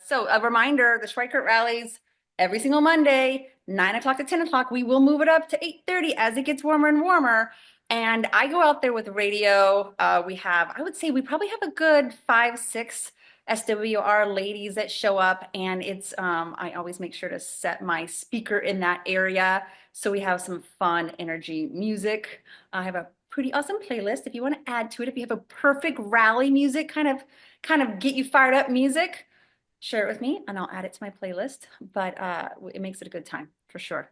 So a reminder, the Schweikert rallies every single Monday, 9 o'clock to 10 o'clock. We will move it up to 8:30 as it gets warmer and warmer. And I go out there with radio. I would say we probably have a good 5, 6 SWR ladies that show up. And I always make sure to set my speaker in that area. So we have some fun energy music. I have a pretty awesome playlist if you want to add to it. If you have a perfect rally music, kind of get you fired up music, share it with me and I'll add it to my playlist. But it makes it a good time for sure.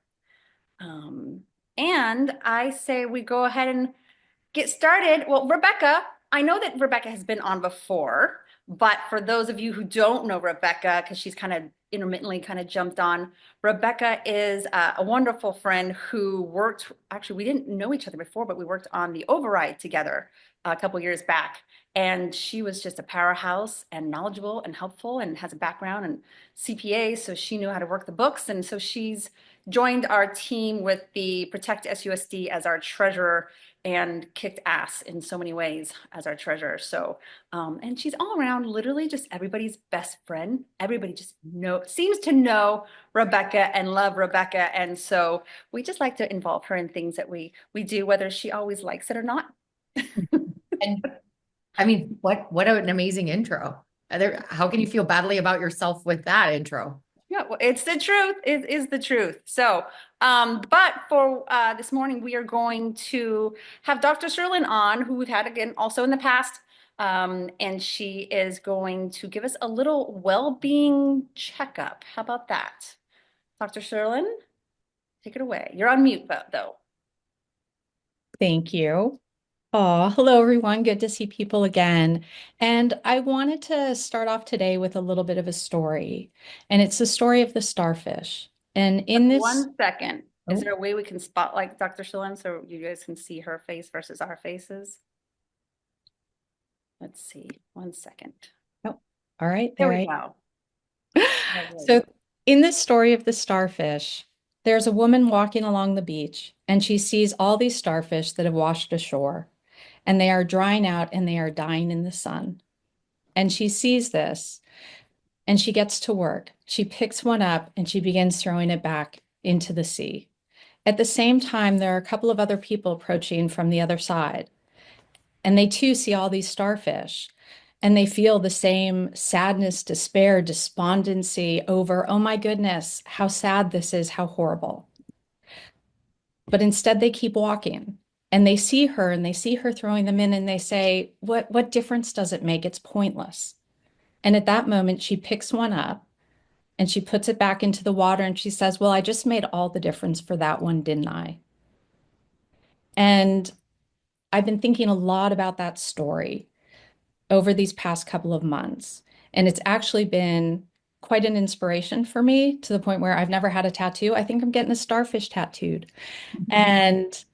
Um, and I say we go ahead and get started. Well, Rebecca, I know that Rebecca has been on before, but for those of you who don't know Rebecca, because she's kind of intermittently kind of jumped on, Rebecca is a wonderful friend who actually, we didn't know each other before, but we worked on the override together a couple years back. And she was just a powerhouse and knowledgeable and helpful and has a background in CPA, so she knew how to work the books. And so she's joined our team with the Protect SUSD as our treasurer and kicked ass in so many ways as our treasurer. So, and she's all around literally just everybody's best friend. Everybody just seems to know Rebecca and love Rebecca. And so we just like to involve her in things that we do, whether she always likes it or not. And I mean, what an amazing intro. How can you feel badly about yourself with that intro? Yeah, well, it's the truth. It is the truth. So, but for this morning, we are going to have Dr. Sherlin on, who we've had again also in the past. And she is going to give us a little well-being checkup. How about that? Dr. Sherlin, take it away. You're on mute, though. Thank you. Oh, hello everyone. Good to see people again. And I wanted to start off today with a little bit of a story. And it's the story of the starfish. And in this, 1 second. Is oh, there a way we can spotlight Dr. Sherlin so you guys can see her face versus our faces? Let's see. 1 second. oh, all right, There there we I go. So in this story of the starfish, there's a woman walking along the beach and she sees all these starfish that have washed ashore and they are drying out and they are dying in the sun. And she sees this and she gets to work. She picks one up and she begins throwing it back into the sea. At the same time, there are a couple of other people approaching from the other side, and they too see all these starfish. And they feel the same sadness, despair, despondency over, oh my goodness, how sad this is, how horrible. But instead, they keep walking and they see her and they see her throwing them in and they say, what difference does it make? It's pointless. And at that moment, she picks one up and she puts it back into the water and she says, well, I just made all the difference for that one, didn't I? And I've been thinking a lot about that story over these past couple of months. And it's actually been quite an inspiration for me to the point where I've never had a tattoo. I think I'm getting a starfish tattooed. And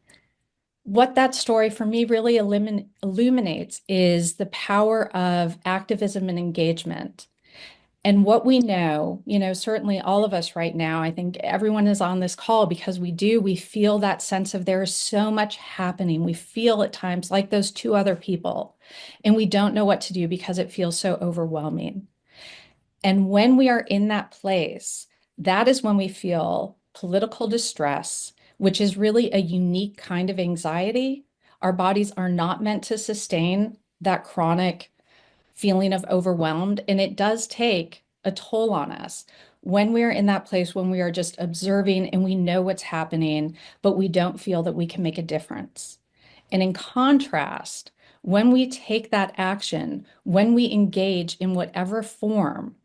what that story for me really illuminates is the power of activism and engagement. And what we know, certainly all of us right now, I think everyone is on this call because we feel that sense of there is so much happening. We feel at times like those two other people, and we don't know what to do because it feels so overwhelming. And when we are in that place, that is when we feel political distress, which is really a unique kind of anxiety. Our bodies are not meant to sustain that chronic feeling of overwhelmed. And it does take a toll on us when we're in that place, when we are just observing and we know what's happening, but we don't feel that we can make a difference. And in contrast, when we take that action, when we engage in whatever form,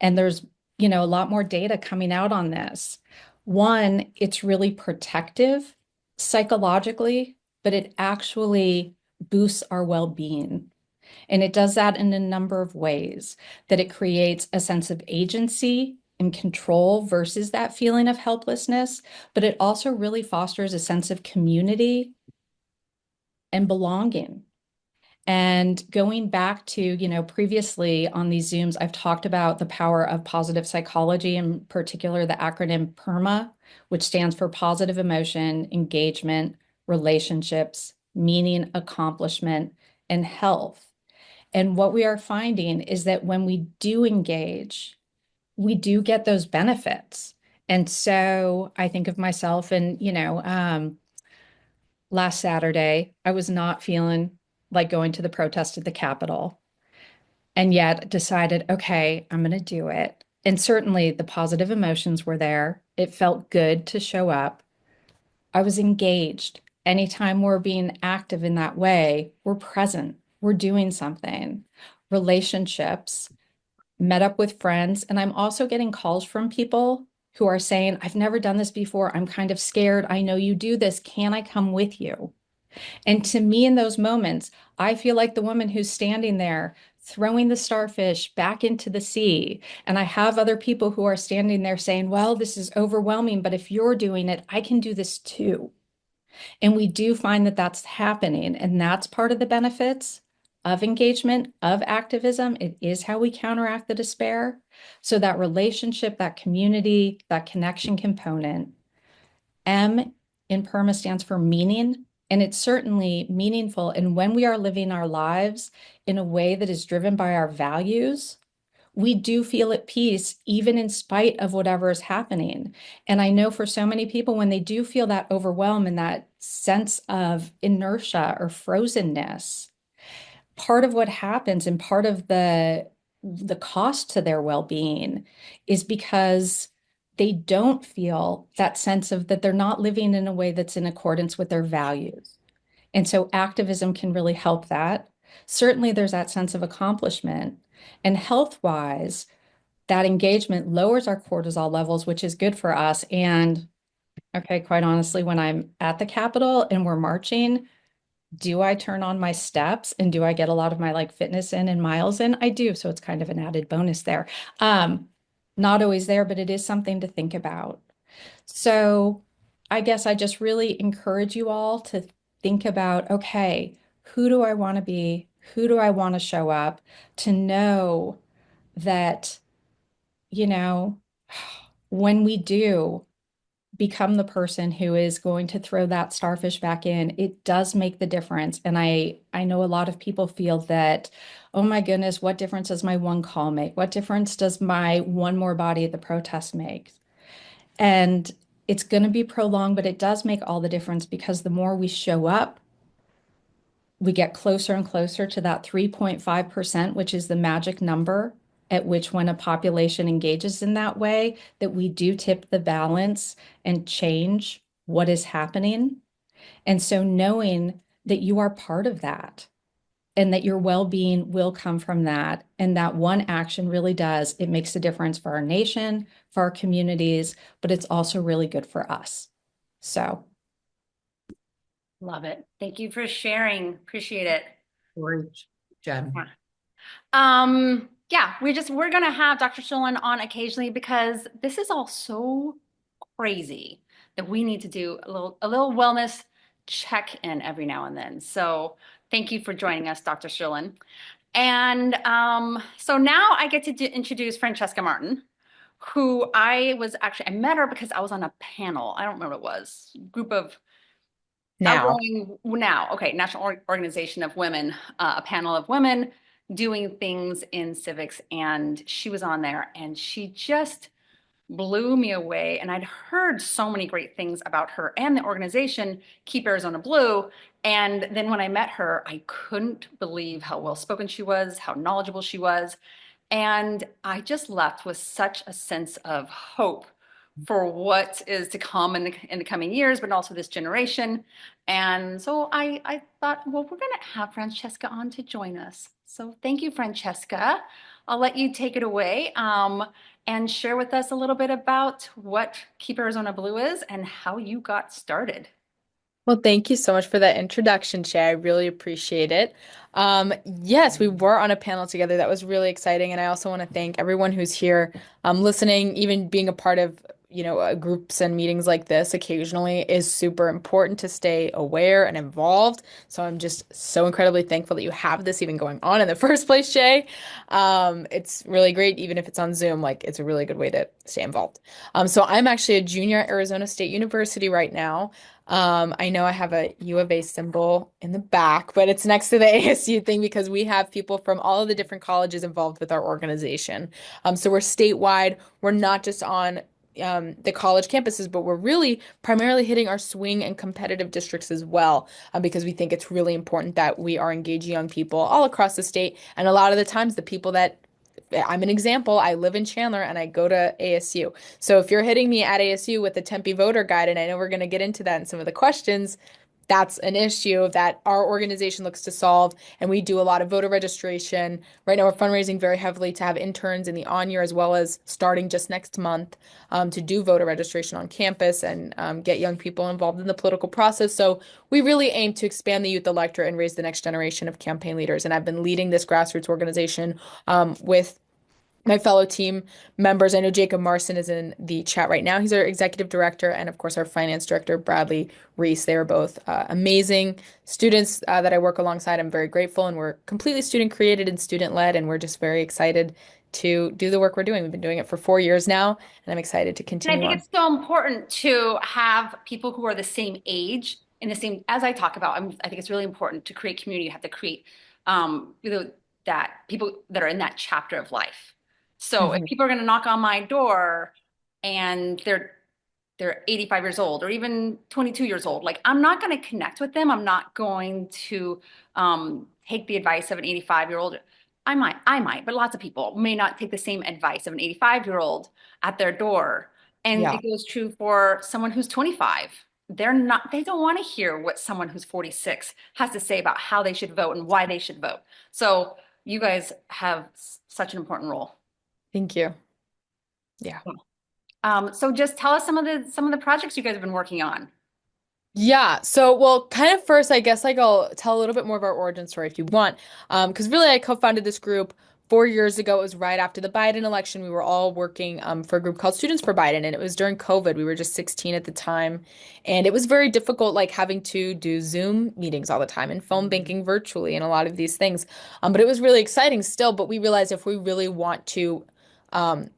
and there's, a lot more data coming out on this. One, it's really protective psychologically, but it actually boosts our well-being. And it does that in a number of ways, that it creates a sense of agency and control versus that feeling of helplessness, but it also really fosters a sense of community and belonging. And going back to, previously on these Zooms, I've talked about the power of positive psychology, in particular, the acronym PERMA, which stands for positive emotion, engagement, relationships, meaning, accomplishment, and health. And what we are finding is that when we do engage, we do get those benefits. And so I think of myself and, last Saturday, I was not feeling like going to the protest at the Capitol, and yet decided, okay, I'm going to do it. And certainly the positive emotions were there. It felt good to show up. I was engaged. Anytime we're being active in that way, we're present, we're doing something. Relationships, met up with friends, and I'm also getting calls from people who are saying, I've never done this before. I'm kind of scared. I know you do this. Can I come with you? And to me, in those moments, I feel like the woman who's standing there throwing the starfish back into the sea. And I have other people who are standing there saying, well, this is overwhelming, but if you're doing it, I can do this too. And we do find that that's happening. And that's part of the benefits of engagement, of activism. It is how we counteract the despair. So that relationship, that community, that connection component. M in PERMA stands for meaning. And it's certainly meaningful. And when we are living our lives in a way that is driven by our values, we do feel at peace, even in spite of whatever is happening. And I know for so many people, when they do feel that overwhelm and that sense of inertia or frozenness, part of what happens and part of the cost to their well-being is because they don't feel that sense of that they're not living in a way that's in accordance with their values. And so activism can really help that. Certainly, there's that sense of accomplishment. And health-wise, that engagement lowers our cortisol levels, which is good for us. And okay, quite honestly, when I'm at the Capitol and we're marching, do I turn on my steps and do I get a lot of my like fitness in and miles in? I do. So it's kind of an added bonus there. Not always there, but it is something to think about. So I guess I just really encourage you all to think about, okay, who do I want to be? Who do I want to show up? To know that, you know, when we do become the person who is going to throw that starfish back in, it does make the difference. And I know a lot of people feel that, oh my goodness, what difference does my one call make? What difference does my one more body at the protest make? And it's going to be prolonged, but it does make all the difference because the more we show up, we get closer and closer to that 3.5%, which is the magic number at which when a population engages in that way, that we do tip the balance and change what is happening. And so knowing that you are part of that and that your well-being will come from that, and that one action really does, it makes a difference for our nation, for our communities, but it's also really good for us. So Love it. Thank you for sharing. Appreciate it. Great, Jen. Yeah. Yeah, we're gonna have Dr. Shulin on occasionally because this is all so crazy that we need to do a little wellness check-in every now and then. So thank you for joining us, Dr. Shulin. And so now I get to introduce Francesca Martin, who I met her because I was on a panel. I don't remember what it was. Group of Now, outgoing now, okay, National Organization of Women, a panel of women doing things in civics, and she was on there, and she just blew me away. And I'd heard so many great things about her and the organization, Keep Arizona Blue. And then when I met her, I couldn't believe how well spoken she was, how knowledgeable she was. And I just left with such a sense of hope for what is to come in the coming years, but also this generation. And so I thought, well, we're going to have Francesca on to join us. So thank you, Francesca. I'll let you take it away and share with us a little bit about what Keep Arizona Blue is and how you got started. Well, thank you so much for that introduction, Shay. I really appreciate it. Yes, we were on a panel together. That was really exciting. And I also want to thank everyone who's here listening, even being a part of, groups and meetings like this occasionally is super important to stay aware and involved. So I'm just so incredibly thankful that you have this even going on in the first place, Shay. It's really great, even if it's on Zoom, like it's a really good way to stay involved. So I'm actually a junior at Arizona State University right now. I know I have a U of A symbol in the back, but it's next to the ASU thing because we have people from all of the different colleges involved with our organization. So we're statewide. We're not just on the college campuses, but we're really primarily hitting our swing and competitive districts as well, because we think it's really important that we are engaging young people all across the state. And a lot of the times, the people that I'm an example. I live in Chandler and I go to ASU. So if you're hitting me at ASU with the Tempe voter guide, and I know we're going to get into that in some of the questions, that's an issue that our organization looks to solve. And we do a lot of voter registration. Right now, we're fundraising very heavily to have interns in the on year, as well as starting just next month, to do voter registration on campus and get young people involved in the political process. So we really aim to expand the youth electorate and raise the next generation of campaign leaders. And I've been leading this grassroots organization with my fellow team members. I know Jacob Marson is in the chat right now. He's our executive director, and of course, our finance director, Bradley Reese. They are both amazing students that I work alongside. I'm very grateful, and we're completely student created and student led, and we're just very excited to do the work we're doing. We've been doing it for 4 years now, and I'm excited to And I continue think on. it's so important to have people who are the same age in the same, as I talk about, I think it's really important to create community. You have to create, that people that are in that chapter of life. So if Mhm. people are going to knock on my door and they're 85 years old or even 22 years old, like I'm not going to connect with them. I'm not going to take the advice of an 85-year-old. I might, but lots of people may not take the same advice of an 85-year-old at their door. And Yeah. it goes true for someone who's 25. They don't want to hear what someone who's 46 has to say about how they should vote and why they should vote. So you guys have such an important role. Thank you. Yeah. So just tell us some of the projects you guys have been working on. Yeah. So, well, kind of first, I guess like I'll tell a little bit more of our origin story if you want. Because really I co-founded this group 4 years ago. It was right after the Biden election. We were all working for a group called Students for Biden, and it was during COVID. We were just 16 at the time, and it was very difficult, like having to do Zoom meetings all the time and phone banking virtually and a lot of these things. But it was really exciting still. But we realized if we really want to um,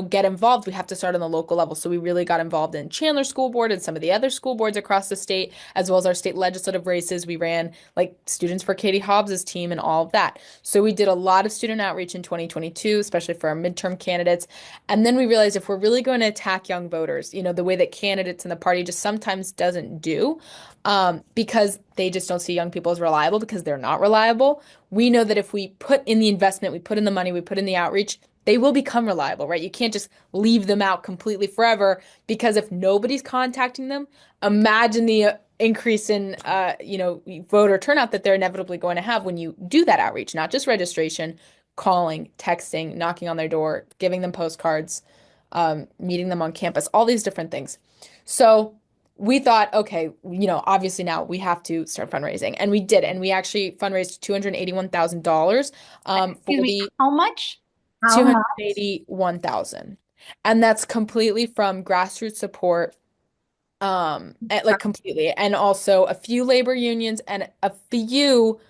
get involved, we have to start on the local level. So we really got involved in Chandler School Board and some of the other school boards across the state, as well as our state legislative races. We ran like Students for Katie Hobbs's team and all of that. So we did a lot of student outreach in 2022, especially for our midterm candidates. And then we realized if we're really going to attack young voters, the way that candidates in the party just sometimes doesn't do, because they just don't see young people as reliable because they're not reliable. We know that if we put in the investment, we put in the money, we put in the outreach, they will become reliable, right? You can't just leave them out completely forever because if nobody's contacting them, imagine the increase in voter turnout that they're inevitably going to have when you do that outreach, not just registration, calling, texting, knocking on their door, giving them postcards, meeting them on campus, all these different things. So we thought, okay, obviously now we have to start fundraising, and we did, and we actually fundraised $281,000 Excuse for me, the how much? How much? 281,000. And that's completely from grassroots support, like completely. And also a few labor unions and a few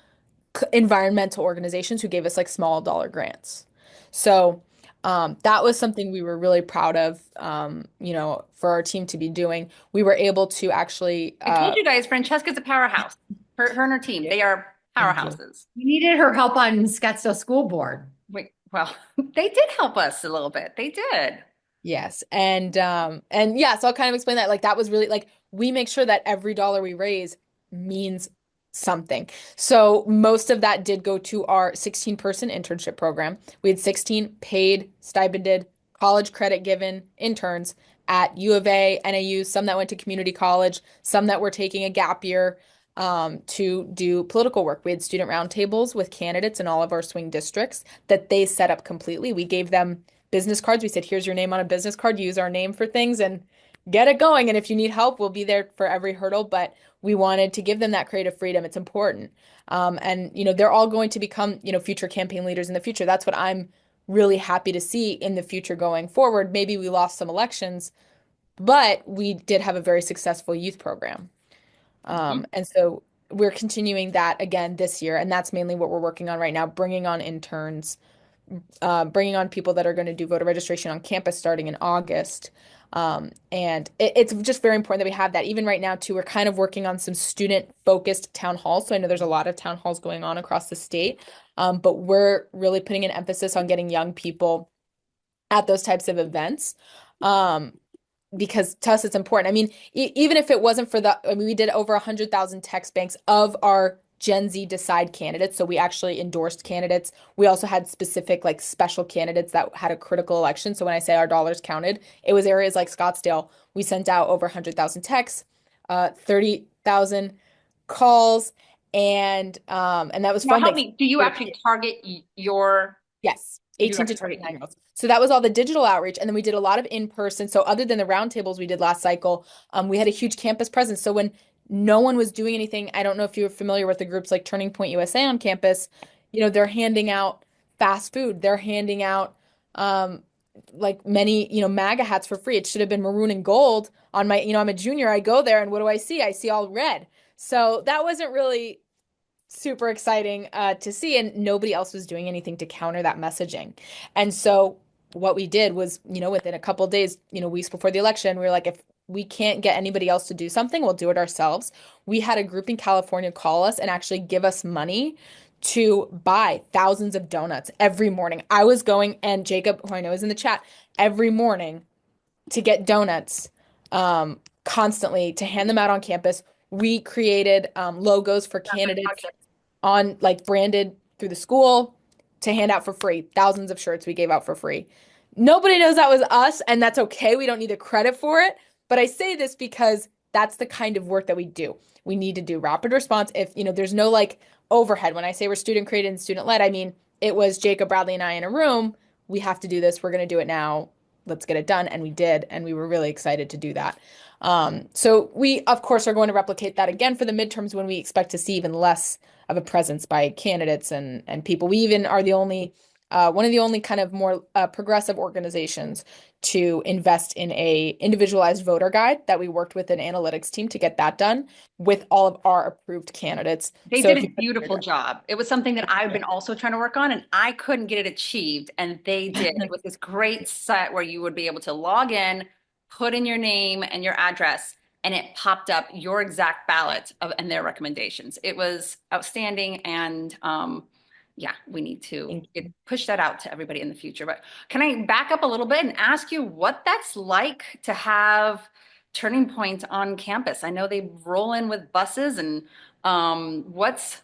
environmental organizations who gave us like small dollar grants. So that was something we were really proud of, for our team to be doing. We were able to actually, I told you guys, Francesca's a powerhouse. Her and her team, they are thank you. powerhouses. We needed her help on Scottsdale School Board. Wait, well, they did help us a little bit. They did. Yes. And yeah, so I'll kind of explain that. Like that was really like we make sure that every dollar we raise means something. So most of that did go to our 16-person internship program. We had 16 paid, stipended, college credit given interns at U of A, NAU, some that went to community college, some that were taking a gap year to do political work. We had student roundtables with candidates in all of our swing districts that they set up completely. We gave them business cards. We said, here's your name on a business card. Use our name for things and get it going. And if you need help, we'll be there for every hurdle. But we wanted to give them that creative freedom. It's important. And they're all going to become, future campaign leaders in the future. That's what I'm really happy to see in the future going forward. Maybe we lost some elections, but we did have a very successful youth program. Mhm. And so we're continuing that again this year, and that's mainly what we're working on right now, bringing on interns, bringing on people that are going to do voter registration on campus starting in August. And it's just very important that we have that. Even right now, too, we're kind of working on some student-focused town halls. So I know there's a lot of town halls going on across the state, but we're really putting an emphasis on getting young people at those types of events. Um, because to us it's important. I mean, even if it wasn't for I mean, we did over 100,000 text banks of our Gen Z Decide candidates. So we actually endorsed candidates. We also had specific, like, special candidates that had a critical election. So when I say our dollars counted, it was areas like Scottsdale. We sent out over 100,000 texts, 30,000 calls, and that was Now phone help banks. me. Do you actually target your, Yes, you do 18 to actually target 29 youth? year olds. So that was all the digital outreach. And then we did a lot of in-person. So other than the roundtables we did last cycle, we had a huge campus presence. So when no one was doing anything, I don't know if you're familiar with the groups like Turning Point USA on campus, they're handing out fast food. They're handing out um, like many, MAGA hats for free. It should have been maroon and gold on my, I'm a junior. I go there and what do I see? I see all red. So that wasn't really super exciting to see, and nobody else was doing anything to counter that messaging. And so what we did was, within a couple of days, weeks before the election, we were like, if we can't get anybody else to do something, we'll do it ourselves. We had a group in California call us and actually give us money to buy thousands of donuts every morning. I was going, and Jacob, who I know is in the chat, every morning to get donuts constantly to hand them out on campus. We created logos for candidates on, like, branded through the school to hand out for free. Thousands of shirts we gave out for free. Nobody knows that was us, and that's okay. We don't need the credit for it. But I say this because that's the kind of work that we do. We need to do rapid response. If, there's no, like, overhead. When I say we're student created and student led, I mean, it was Jacob, Bradley, and I in a room. We have to do this. We're going to do it now. Let's get it done. And we did. And we were really excited to do that. So we, of course, are going to replicate that again for the midterms when we expect to see even less of a presence by candidates and people. We even are the only one of the only kind of more progressive organizations to invest in a individualized voter guide that we worked with an analytics team to get that done with all of our approved candidates. They So did if a you beautiful job. It was something that I've been also trying to work on, and I couldn't get it achieved. And they did. It was this great set where you would be able to log in, put in your name and your address, and it popped up your exact ballot and their recommendations. It was outstanding. And yeah, we need to Thank you. push that out to everybody in the future. But can I back up a little bit and ask you what that's like to have Turning Point on campus? I know they roll in with buses and what's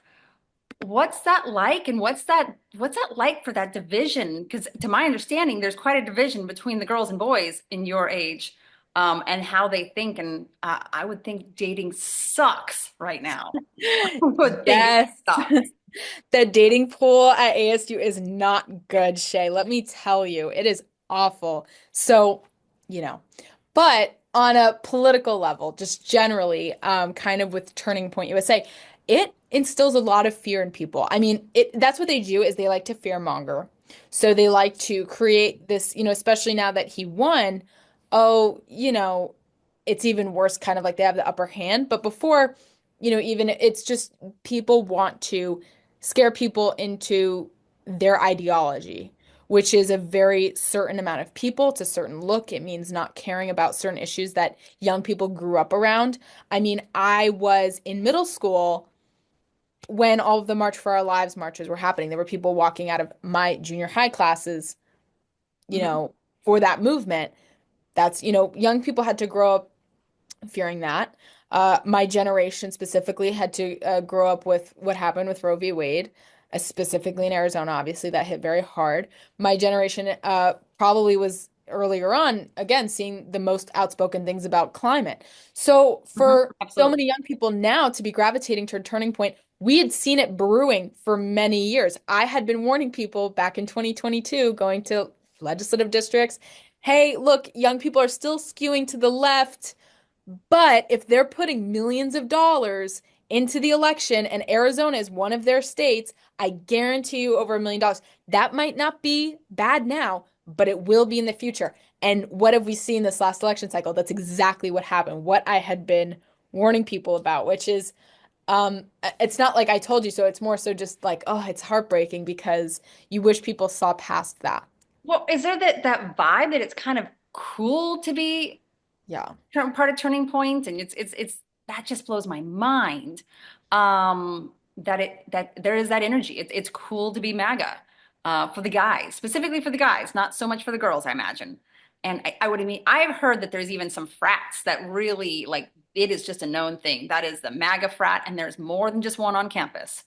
that like, and what's that like for that division? Because to my understanding, there's quite a division between the girls and boys in your age, and how they think. And I would think dating sucks right now. I would think it Yes. sucks. The dating pool at ASU is not good, Shay. Let me tell you, it is awful. So, you know, but on a political level, just generally, kind of with Turning Point USA, it instills a lot of fear in people. I mean, that's what they do is they like to fear monger. So they like to create this, especially now that he won, oh, it's even worse, kind of like they have the upper hand. But before, even it's just people want to scare people into their ideology, which is a very certain amount of people. It's a certain look. It means not caring about certain issues that young people grew up around. I mean, I was in middle school when all of the March for Our Lives marches were happening. There were people walking out of my junior high classes, Mhm. for that movement. That's, young people had to grow up fearing that. My generation specifically had to grow up with what happened with Roe v. Wade, specifically in Arizona. Obviously, that hit very hard. My generation probably was earlier on, again, seeing the most outspoken things about climate. So Mhm. for so Absolutely. many young people now to be gravitating toward Turning Point, we had seen it brewing for many years. I had been warning people back in 2022 going to legislative districts, hey, look, young people are still skewing to the left, but if they're putting millions of dollars into the election and Arizona is one of their states, I guarantee you over $1 million. That might not be bad now, but it will be in the future. And what have we seen this last election cycle? That's exactly what happened. What I had been warning people about, which is it's not like I told you so. It's more so just like, oh, it's heartbreaking because you wish people saw past that. Well, is there that vibe that it's kind of cool to be Yeah. part of Turning Point, and it's that just blows my mind. That there is that energy. It's cool to be MAGA for the guys, specifically for the guys, not so much for the girls, I imagine. And I would mean I've heard that there's even some frats that really like it is just a known thing. That is the MAGA frat, and there's more than just one on campus.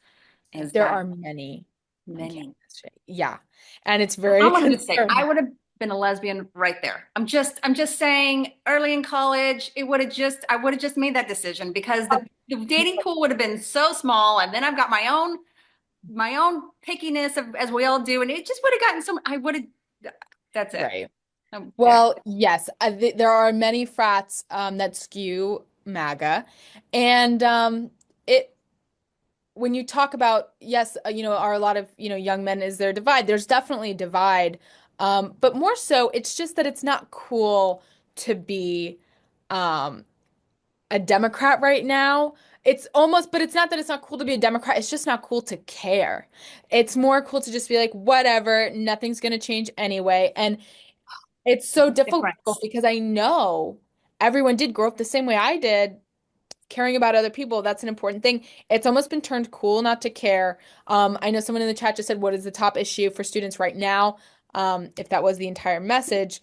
Is There that are many on many? campus. Yeah. And it's very I'm gonna just say I concerning. would have been a lesbian right there. I'm just saying early in college, I would have just made that decision because the dating pool would have been so small. And then I've got my own pickiness of, as we all do. And it just would have gotten so I would have, that's it. Right. Yeah. Well, yes, th there are many frats that skew MAGA. And it when you talk about, yes, are a lot of, young men, is there a divide? There's definitely a divide. But more so, it's just that it's not cool to be um, a Democrat right now. It's almost, but it's not that it's not cool to be a Democrat. It's just not cool to care. It's more cool to just be like, whatever, nothing's going to change anyway. And it's so difficult Difference. because I know everyone did grow up the same way I did, caring about other people. That's an important thing. It's almost been turned cool not to care. I know someone in the chat just said, what is the top issue for students right now? If that was the entire message,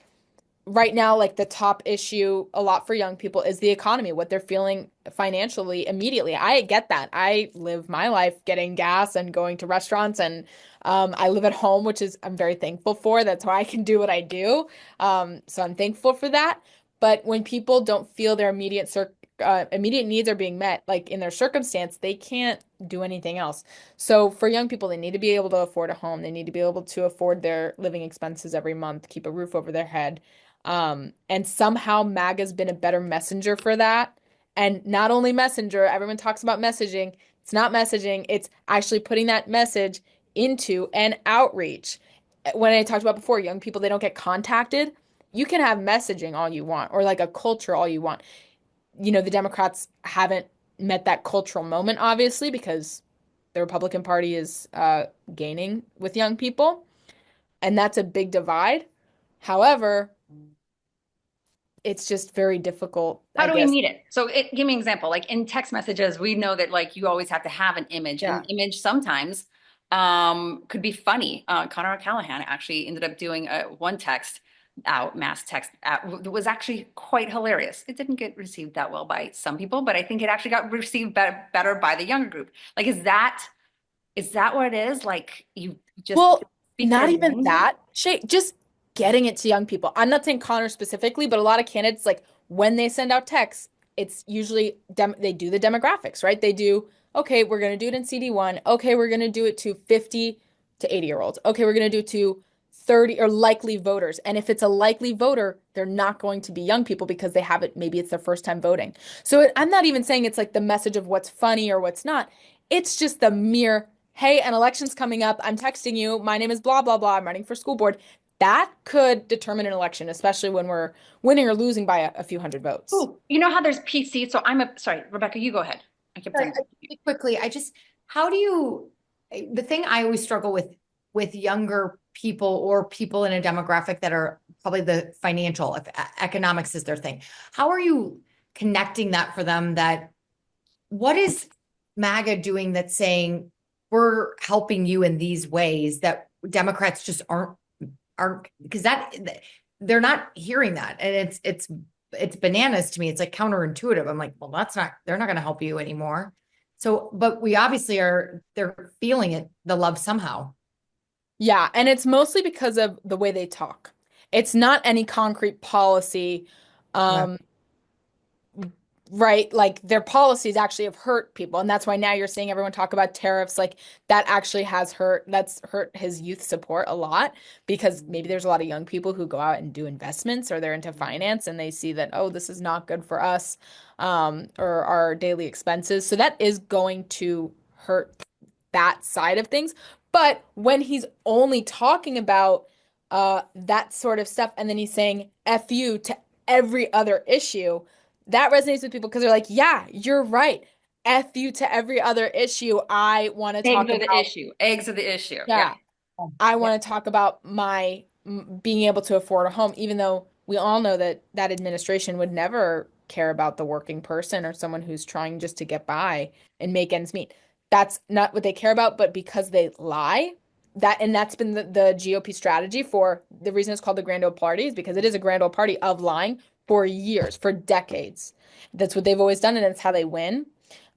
right now, like the top issue a lot for young people is the economy, what they're feeling financially immediately. I get that. I live my life getting gas and going to restaurants, and I live at home, which is I'm very thankful for. That's why I can do what I do. So I'm thankful for that. But when people don't feel their immediate needs are being met, like in their circumstance, they can't do anything else. So for young people, they need to be able to afford a home. They need to be able to afford their living expenses every month, keep a roof over their head. And somehow MAGA's been a better messenger for that. And not only messenger, everyone talks about messaging. It's not messaging, it's actually putting that message into an outreach. When I talked about before, young people, they don't get contacted. You can have messaging all you want, or like a culture all you want. The Democrats haven't met that cultural moment, obviously, because the Republican Party is gaining with young people, and that's a big divide. However, it's just very difficult, How I do we guess. meet it? So give me an example. Like in text messages, we know that like you always have to have an image. An Yeah. image sometimes could be funny. Connor Callahan actually ended up doing one text out, mass text out, that was actually quite hilarious. It didn't get received that well by some people, but I think it actually got received better by the younger group. Like, is that what it is? Like you just Well, speak their not even language? that. Shay, just getting it to young people. I'm not saying Connor specifically, but a lot of candidates, like when they send out texts, it's usually they do the demographics, right? They do, okay, we're going to do it in CD1. Okay, we're going to do it to 50 to 80-year-olds. Okay, we're going to do it to 30 or likely voters. And if it's a likely voter, they're not going to be young people because they have it, maybe it's their first time voting. So I'm not even saying it's like the message of what's funny or what's not. It's just the mere, hey, an election's coming up. I'm texting you. My name is blah, blah, blah. I'm running for school board. That could determine an election, especially when we're winning or losing by a few hundred votes. Ooh, you know how there's PC. So sorry, Rebecca, you go ahead. I kept Sorry, saying. really quickly, how do you, the thing I always struggle with younger people or people in a demographic that are probably the financial, if economics is their thing, how are you connecting that for them that what is MAGA doing that's saying we're helping you in these ways that Democrats just aren't because that they're not hearing that and it's bananas to me. It's like counterintuitive. I'm like, well, they're not going to help you anymore. So, but we obviously they're feeling it, the love somehow. Yeah, and it's mostly because of the way they talk. It's not any concrete policy. Yeah. Um, right? Like their policies actually have hurt people. And that's why now you're seeing everyone talk about tariffs. Like that actually that's hurt his youth support a lot because maybe there's a lot of young people who go out and do investments or they're into finance and they see that, oh, this is not good for us, or our daily expenses. So that is going to hurt that side of things. But when he's only talking about that sort of stuff and then he's saying F you to every other issue, that resonates with people because they're like, yeah, you're right. F you to every other issue. I want to Eggs talk are the about, issue. Eggs are the issue. Yeah. yeah, I want to talk about my being able to afford a home, even though we all know that that administration would never care about the working person or someone who's trying just to get by and make ends meet. That's not what they care about, but because they lie, that's been the GOP strategy for the reason it's called the grand old party is because it is a grand old party of lying for years, for decades. That's what they've always done, and it's how they win.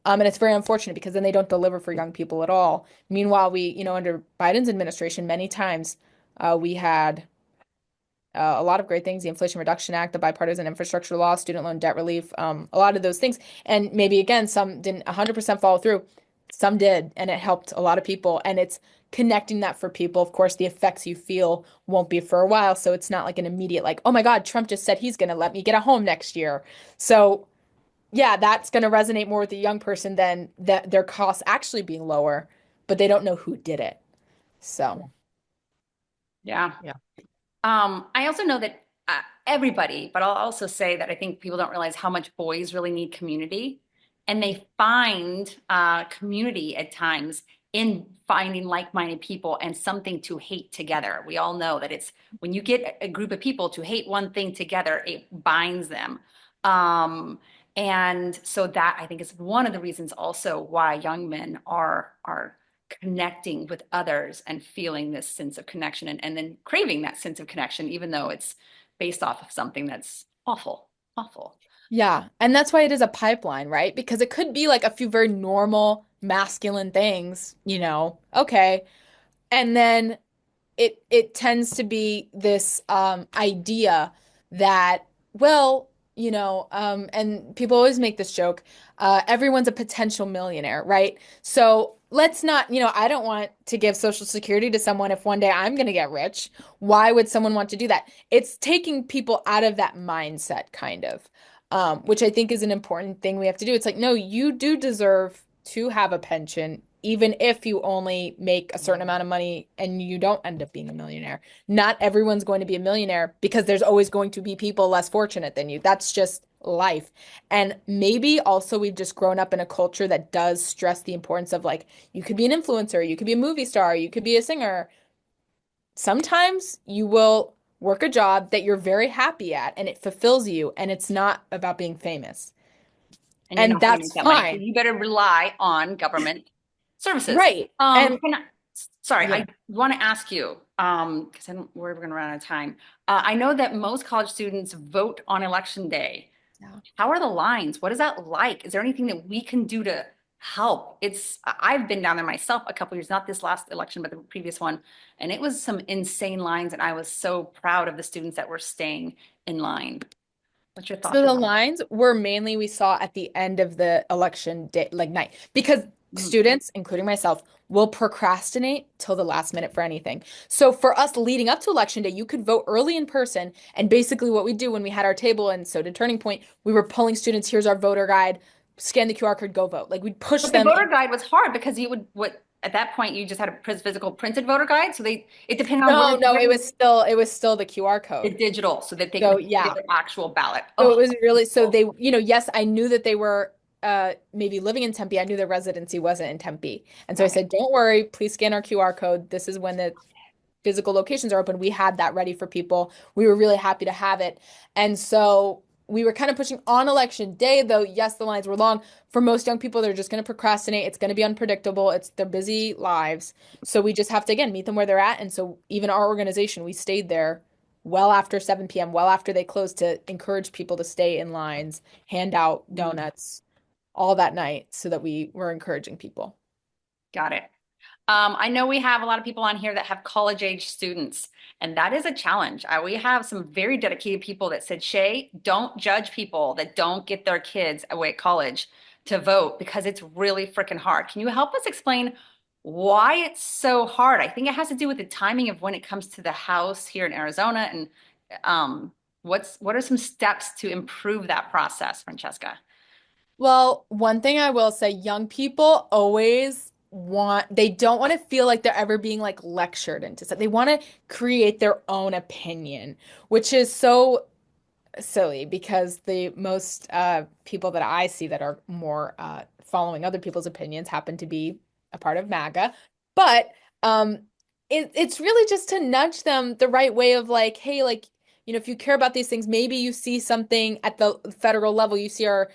And it's very unfortunate because then they don't deliver for young people at all. Meanwhile, under Biden's administration, many times we had a lot of great things, the Inflation Reduction Act, the bipartisan infrastructure law, student loan debt relief, a lot of those things. And maybe again, some didn't 100% follow through. Some did, and it helped a lot of people. And it's connecting that for people. Of course, the effects you feel won't be for a while. So it's not like an immediate, like, oh my God, Trump just said he's going to let me get a home next year. So yeah, that's going to resonate more with the young person than that their costs actually being lower, but they don't know who did it. So, Yeah. Yeah. I also know that everybody, but I'll also say that I think people don't realize how much boys really need community. And they find community at times in finding like-minded people and something to hate together. We all know that it's when you get a group of people to hate one thing together, it binds them. And so that I think is one of the reasons also why young men are connecting with others and feeling this sense of connection and then craving that sense of connection, even though it's based off of something that's awful, awful. yeah. And that's why it is a pipeline, right? Because it could be like a few very normal masculine things, okay. And then it tends to be this idea that, well, and people always make this joke, everyone's a potential millionaire, right? So let's not, I don't want to give Social Security to someone if one day I'm going to get rich. Why would someone want to do that? It's taking people out of that mindset, kind of, which I think is an important thing we have to do. It's like, no, you do deserve to have a pension, even if you only make a certain amount of money and you don't end up being a millionaire. Not everyone's going to be a millionaire because there's always going to be people less fortunate than you. That's just life. And maybe also we've just grown up in a culture that does stress the importance of like, you could be an influencer, you could be a movie star, you could be a singer. Sometimes you will work a job that you're very happy at and it fulfills you and it's not about being famous. And you're And not going to that's make that money. So fine. you better rely on government services. Right. And Sorry, Yeah. I want to ask you, because we're going to run out of time. I know that most college students vote on election day. yeah. How are the lines? What is that like? Is there anything that we can do to help? I've been down there myself a couple years, not this last election, but the previous one, and it was some insane lines, and I was so proud of the students that were staying in line. What's your thoughts So the about lines were mainly we saw at the end of the election day, like night, because that? students, including myself, will procrastinate till the last minute for anything. So for us leading up to election day, you could vote early in person. And basically what we do when we had our table and so did Turning Point, we were pulling students, here's our voter guide, scan the QR code, go vote. Like we'd push But the them voter in. guide was hard because you would what at that point you just had a physical printed voter guide, so it depended on No, no, where it was still the QR the code. digital, so that they So could see yeah. the actual ballot. So it Oh, was really so oh, they, yes, I knew that they were maybe living in Tempe. I knew their residency wasn't in Tempe. And so I got it. said, "Don't worry, please scan our QR code. This is when the physical locations are open." We had that ready for people. We were really happy to have it. And so we were kind of pushing on election day, though. Yes, the lines were long. For most young people, they're just going to procrastinate. It's going to be unpredictable. It's their busy lives. So we just have to, again, meet them where they're at. And so even our organization, we stayed there well after 7 p.m., well after they closed to encourage people to stay in lines, hand out Mm, donuts all that night so that we were encouraging people. got it. I know we have a lot of people on here that have college age students, and that is a challenge. We have some very dedicated people that said, Shay, don't judge people that don't get their kids away at college to vote because it's really freaking hard. Can you help us explain why it's so hard? I think it has to do with the timing of when it comes to the House here in Arizona, and what are some steps to improve that process, Francesca? Well, one thing I will say, young people always they don't want to feel like they're ever being like lectured into something. They want to create their own opinion, which is so silly because the most people that I see that are more following other people's opinions happen to be a part of MAGA. But um, it's really just to nudge them the right way of like, hey, like, if you care about these things, maybe you see something at the federal level, you see our,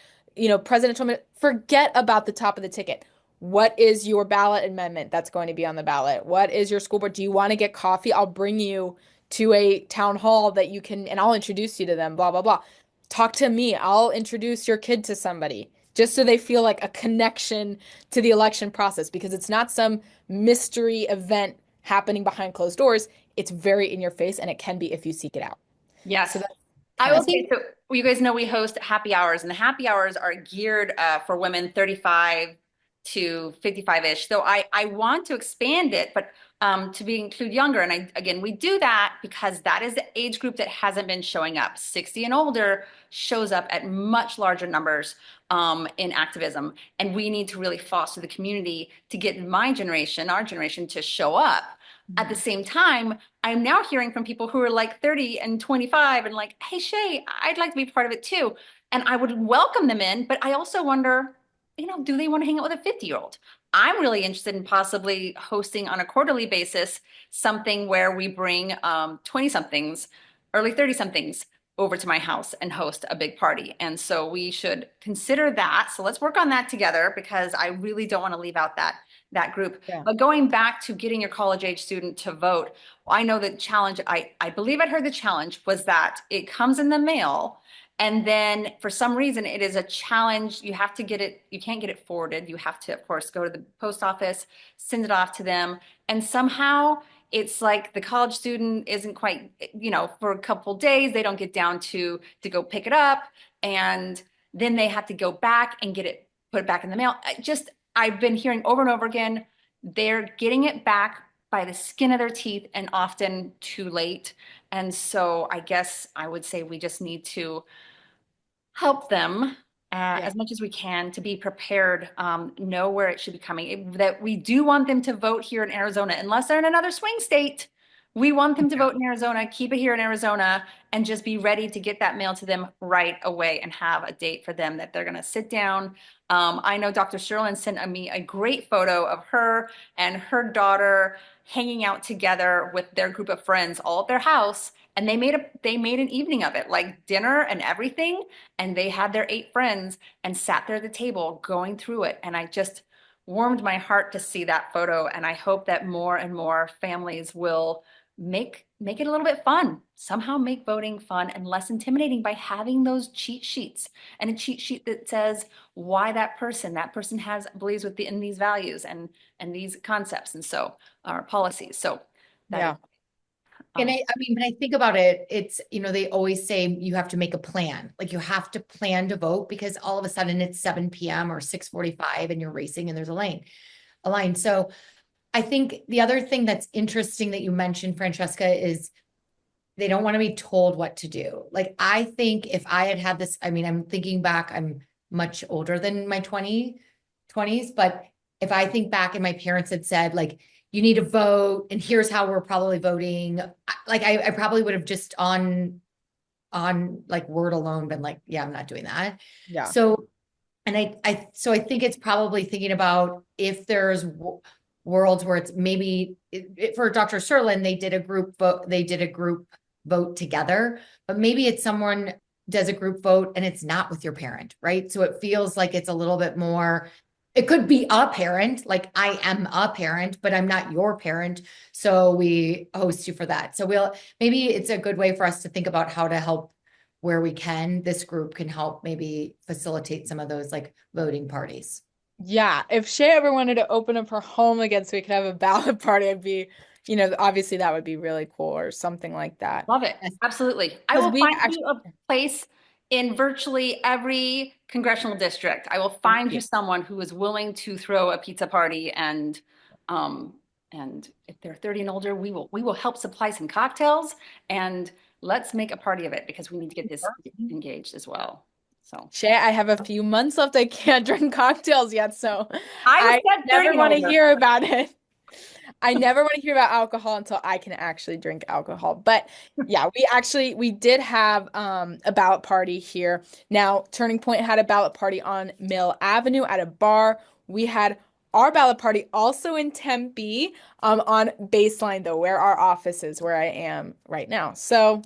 presidential, forget about the top of the ticket. What is your ballot amendment that's going to be on the ballot? What is your school board? Do you want to get coffee? I'll bring you to a town hall that you can, and I'll introduce you to them, blah, blah, blah. Talk to me. I'll introduce your kid to somebody just so they feel like a connection to the election process because it's not some mystery event happening behind closed doors. It's very in your face and it can be if you seek it out. So Yes. that's I kind will of, say, so you guys know we host happy hours, and the happy hours are geared for women 35 to 55-ish. So I want to expand it, but to be include younger. And again, we do that because that is the age group that hasn't been showing up. 60 and older shows up at much larger numbers in activism. And we need to really foster the community to get my generation, our generation, to show up. At the same time, I'm now hearing from people who are like 30 and 25 and like, hey, Shay, I'd like to be part of it too. And I would welcome them in, but I also wonder, do they want to hang out with a 50-year-old? I'm really interested in possibly hosting on a quarterly basis something where we bring 20 somethings, early 30 somethings over to my house and host a big party. And so we should consider that. So let's work on that together because I really don't want to leave out that group. yeah. But going back to getting your college age student to vote, I know the challenge, I believe I'd heard the challenge was that it comes in the mail. And then for some reason, it is a challenge. You have to get it, you can't get it forwarded. You have to, of course, go to the post office, send it off to them. And somehow it's like the college student isn't quite, for a couple days, they don't get down to go pick it up. And then they have to go back and put it back in the mail. I've been hearing over and over again, they're getting it back by the skin of their teeth and often too late. And so I guess I would say we just need to help them Yeah. as much as we can to be prepared, know where it should be coming, that we do want them to vote here in Arizona, unless they're in another swing state. We want them to vote in Arizona, keep it here in Arizona, and just be ready to get that mail to them right away and have a date for them that they're going to sit down. I know Dr. Sherlin sent me a great photo of her and her daughter hanging out together with their group of friends all at their house. And they made an evening of it, like dinner and everything. And they had their 8 friends and sat there at the table going through it. And I just warmed my heart to see that photo. And I hope that more and more families will make it a little bit fun, somehow make voting fun and less intimidating by having those cheat sheets, and a cheat sheet that says why that person believes in these values and these concepts, and so our policies. So that is Yeah. And I mean, when I think about it, it's, they always say you have to make a plan. Like you have to plan to vote because all of a sudden it's 7 p.m. or 6:45 and you're racing and there's a line. So I think the other thing that's interesting that you mentioned, Francesca, is they don't want to be told what to do. Like, I think if I had this, I mean, I'm thinking back, I'm much older than my 20s, but if I think back and my parents had said, like, you need to vote and here's how we're probably voting. Like, I probably would have just on like word alone been like, yeah, I'm not doing that. Yeah. So, and so I think it's probably thinking about if there's worlds where it's maybe for Dr. Serlin, they did a group vote together, but maybe it's someone does a group vote and it's not with your parent, right? So it feels like it's a little bit more, it could be a parent, like I am a parent, but I'm not your parent. So we host you for that. So maybe it's a good way for us to think about how to help where we can. This group can help maybe facilitate some of those like voting parties. Yeah, if Shay ever wanted to open up her home again so we could have a ballot party, I'd be, obviously that would be really cool or something like that. Love it. Yes. Absolutely. I Because will we find you actually, a place in virtually every congressional district. I will thank find you. you someone who is willing to throw a pizza party um and if they're 30 and older, we will help supply some cocktails and let's make a party of it because we need to get this engaged as well. So Shay, I have a few months left. I can't drink cocktails yet, so I I said 30 never and want to older. hear about it. I never want to hear about alcohol until I can actually drink alcohol. But yeah, we did have a ballot party here. Now, Turning Point had a ballot party on Mill Avenue at a bar. We had our ballot party also in Tempe, on Baseline though, where our office is, where I am right now. So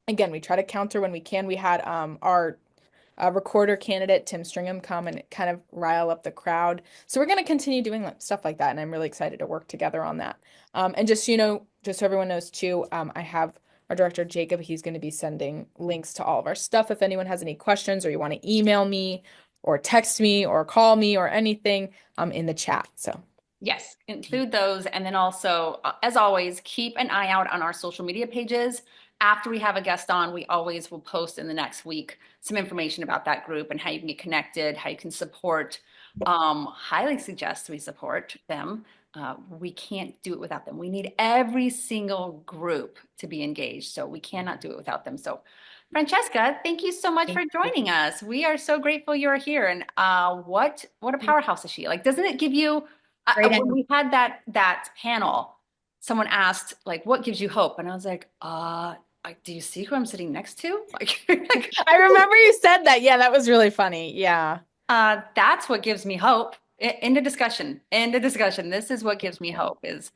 again, we try to counter when we can. We had our recorder candidate Tim Stringham come and kind of rile up the crowd. So we're going to continue doing stuff like that, and I'm really excited to work together on that. And just so everyone knows too, I have our director Jacob. He's going to be sending links to all of our stuff. If anyone has any questions or you want to email me or text me or call me or anything, in the chat. So Yes, include those. And then also, as always, keep an eye out on our social media pages. After we have a guest on, we always will post in the next week some information about that group and how you can get connected, how you can support. Highly suggest we support them. We can't do it without them. We need every single group to be engaged. So we cannot do it without them. So Francesca, thank you so much Thank for you. joining us. We are so grateful you're here. And what a powerhouse is she? Like, doesn't it give you Great. when we had that panel, someone asked like, "What gives you hope?" And I was like, do you see who I'm sitting next to? Like, I remember you said that. Yeah, that was really funny. Yeah. that's what gives me hope. In the discussion, in the discussion, this is what gives me hope is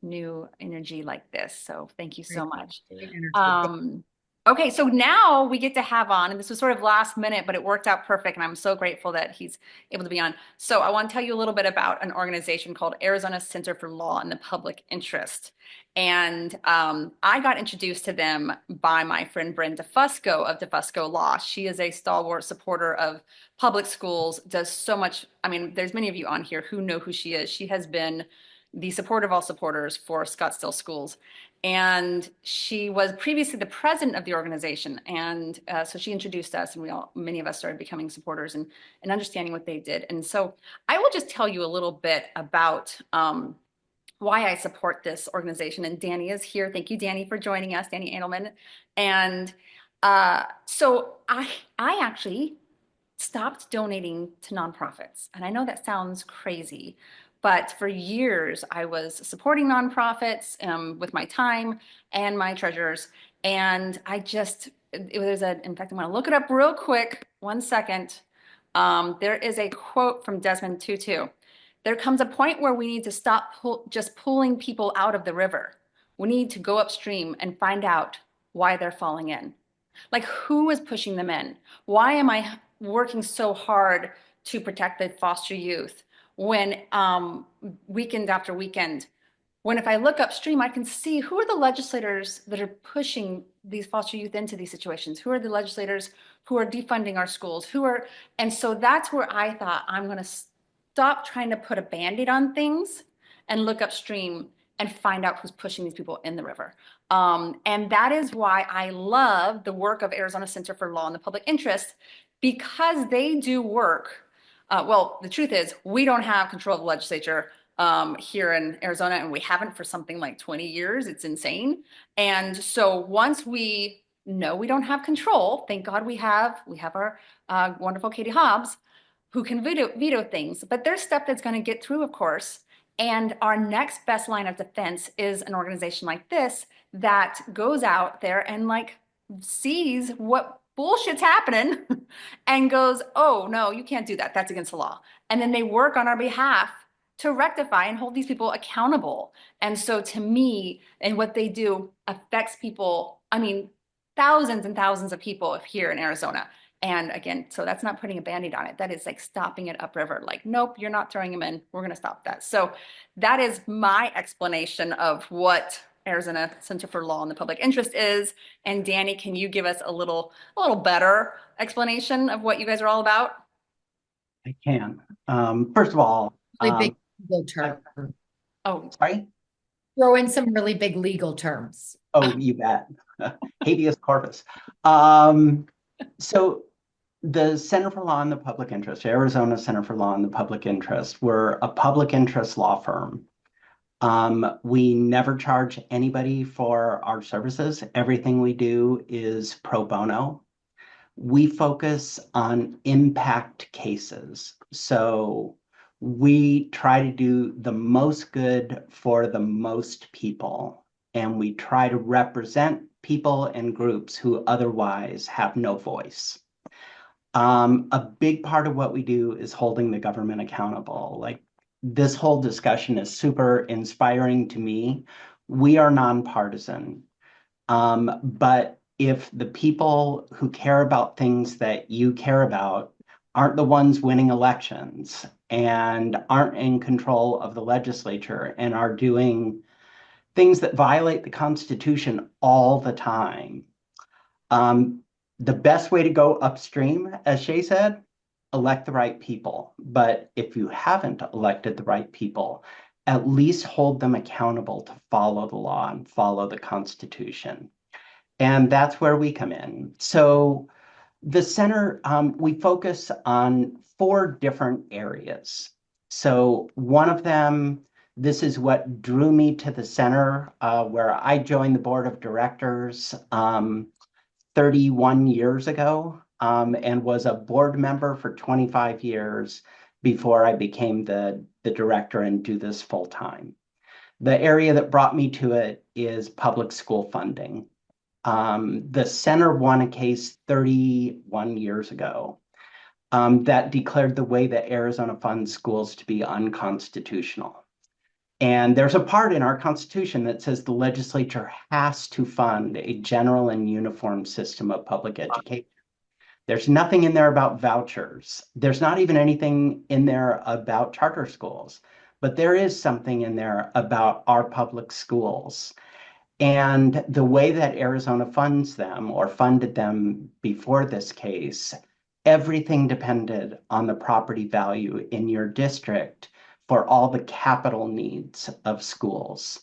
new energy like this. So thank you so Great. much. Great energy. Um, okay, so now we get to have on, and this was sort of last minute, but it worked out perfect, and I'm so grateful that he's able to be on. So I want to tell you a little bit about an organization called Arizona Center for Law and the Public Interest. And I got introduced to them by my friend Brenda Fusco of DeFusco Law. She is a stalwart supporter of public schools, does so much. I mean, there's many of you on here who know who she is. She has been the support of all supporters for Scottsdale schools. And she was previously the president of the organization. And so she introduced us, and many of us started becoming supporters and understanding what they did. And so I will just tell you a little bit about why I support this organization. And Danny is here. Thank you, Danny, for joining us, Danny Edelman. And so I actually stopped donating to nonprofits. And I know that sounds crazy, but for years I was supporting nonprofits with my time and my treasures. And in fact, I'm going to look it up real quick. 1 second. There is a quote from Desmond Tutu. There comes a point where we need to stop just pulling people out of the river. We need to go upstream and find out why they're falling in. Like, who is pushing them in? Why am I working so hard to protect the foster youth when weekend after weekend, when if I look upstream, I can see who are the legislators that are pushing these foster youth into these situations? Who are the legislators who are defunding our schools? And so that's where I thought I'm going to stop trying to put a band-aid on things and look upstream and find out who's pushing these people in the river. And that is why I love the work of Arizona Center for Law and the Public Interest, because they do work. Well, the truth is, we don't have control of the legislature here in Arizona, and we haven't for something like 20 years. It's insane. And so once we know we don't have control, thank God we have our wonderful Katie Hobbs, who can veto things. But there's stuff that's going to get through, of course. And our next best line of defense is an organization like this that goes out there and like sees what bullshit's happening and goes, oh, no, you can't do that. That's against the law. And then they work on our behalf to rectify and hold these people accountable. And so to me, and what they do affects people, I mean, thousands and thousands of people here in Arizona. And again, so that's not putting a band-aid on it. That is like stopping it upriver. Like, nope, you're not throwing them in. We're going to stop that. So that is my explanation of what Arizona Center for Law and the Public Interest is. And Danny, can you give us a little better explanation of what you guys are all about? I can. First of all, Really big legal I, term. Oh, sorry? Throw in some really big legal terms. Oh, you bet. Habeas corpus. Um, so the Center for Law and the Public Interest, Arizona Center for Law and the Public Interest, we're a public interest law firm. We never charge anybody for our services. Everything we do is pro bono. We focus on impact cases. So we try to do the most good for the most people, and we try to represent people and groups who otherwise have no voice. A big part of what we do is holding the government accountable. Like this whole discussion is super inspiring to me. We are nonpartisan. But if the people who care about things that you care about aren't the ones winning elections and aren't in control of the legislature and are doing things that violate the Constitution all the time, um, the best way to go upstream, as Shay said, elect the right people. But if you haven't elected the right people, at least hold them accountable to follow the law and follow the Constitution. And that's where we come in. So the center, we focus on four different areas. So one of them, this is what drew me to the center, where I joined the board of directors 31 years ago, and was a board member for 25 years before I became the director and do this full time. The area that brought me to it is public school funding. The center won a case 31 years ago that declared the way that Arizona funds schools to be unconstitutional. And there's a part in our Constitution that says the legislature has to fund a general and uniform system of public education. There's nothing in there about vouchers. There's not even anything in there about charter schools, but there is something in there about our public schools. And the way that Arizona funds them or funded them before this case, everything depended on the property value in your district for all the capital needs of schools.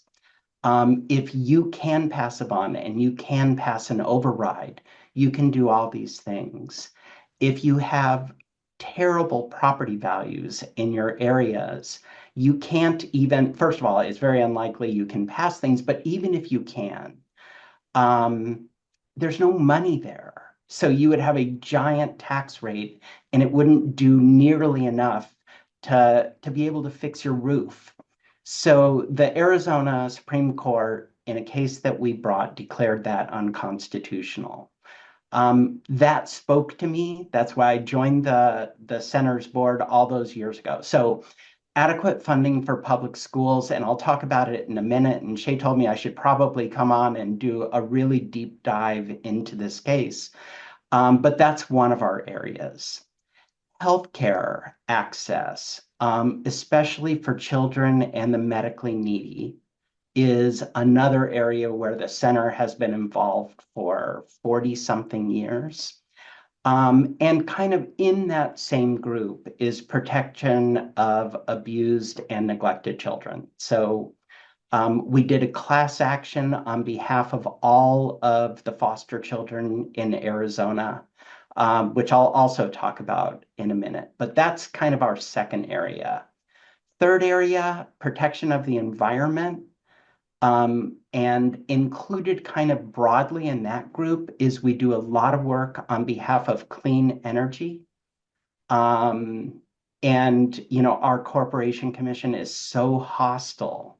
If you can pass a bond and you can pass an override, you can do all these things. If you have terrible property values in your areas, you can't even, first of all, it's very unlikely you can pass things, but even if you can, um, there's no money there. So you would have a giant tax rate and it wouldn't do nearly enough to be able to fix your roof. So the Arizona Supreme Court, in a case that we brought, declared that unconstitutional. That spoke to me. That's why I joined the center's board all those years ago. So adequate funding for public schools, and I'll talk about it in a minute. And Shay told me I should probably come on and do a really deep dive into this case. But that's one of our areas. Healthcare access, especially for children and the medically needy, is another area where the center has been involved for 40 something years. And kind of in that same group is protection of abused and neglected children. So we did a class action on behalf of all of the foster children in Arizona, which I'll also talk about in a minute. But that's kind of our second area. Third area, protection of the environment. And included kind of broadly in that group is we do a lot of work on behalf of clean energy. And, you know, our corporation commission is so hostile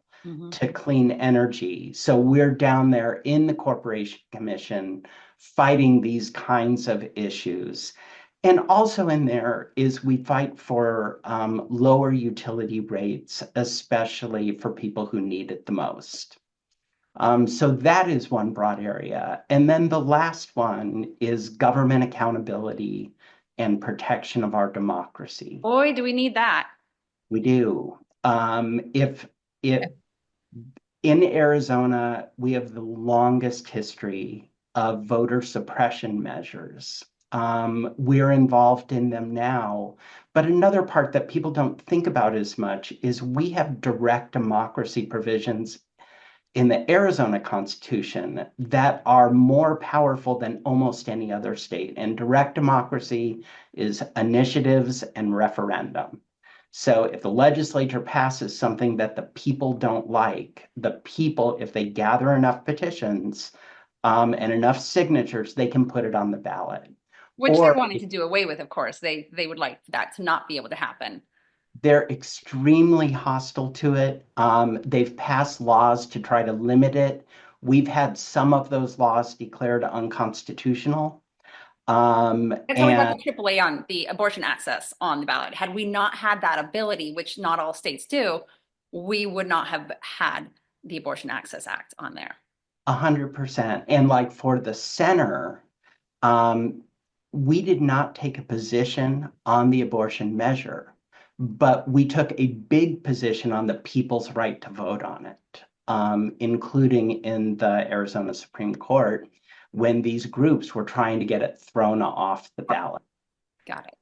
to clean energy. So we're down there in the corporation commission fighting these kinds of issues. And also in there is we fight for lower utility rates, especially for people who need it the most. So that is one broad area. And then the last one is government accountability and protection of our democracy. boy, do we need that. We do. If in Arizona, we have the longest history of voter suppression measures. We're involved in them now. But another part that people don't think about as much is we have direct democracy provisions in the Arizona Constitution that are more powerful than almost any other state. And direct democracy is initiatives and referendum. So if the legislature passes something that the people don't like, the people, if they gather enough petitions and enough signatures, they can put it on the ballot. Which they're Or wanting to do away with, of course. They would like that to not be able to happen. they're extremely hostile to it. They've passed laws to try to limit it. We've had some of those laws declared unconstitutional. That's how we got And the AAA on the abortion access on the ballot. Had we not had that ability, which not all states do, we would not have had the Abortion Access Act on there. 100%. And like for the center, um, we did not take a position on the abortion measure, but we took a big position on the people's right to vote on it, including in the Arizona Supreme Court when these groups were trying to get it thrown off the ballot. Got it.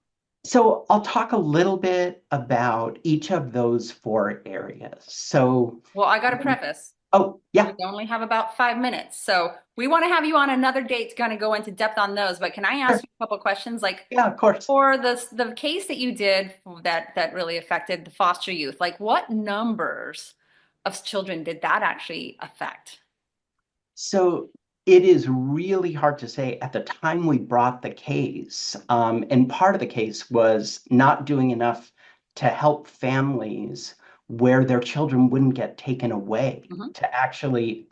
So I'll talk a little bit about each of those four areas. So, Well, I got to preface. oh, yeah, We only have about 5 minutes. So we want to have you on another date to kind of go into depth on those. But can I ask sure. you a couple questions? Like Yeah, of course. for the case that you did that really affected the foster youth, like what numbers of children did that actually affect? So it is really hard to say at the time we brought the case. And part of the case was not doing enough to help families where their children wouldn't get taken away to actually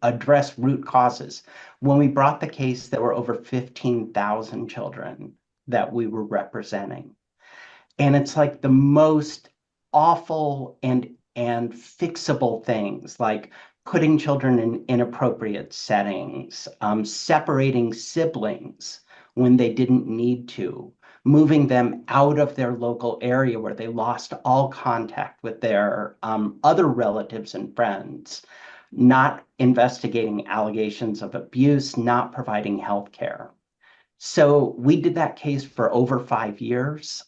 address root causes. When we brought the case, there were over 15,000 children that we were representing. And it's like the most awful and fixable things like putting children in inappropriate settings, separating siblings when they didn't need to, moving them out of their local area where they lost all contact with their other relatives and friends, not investigating allegations of abuse, not providing health care. So we did that case for over 5 years.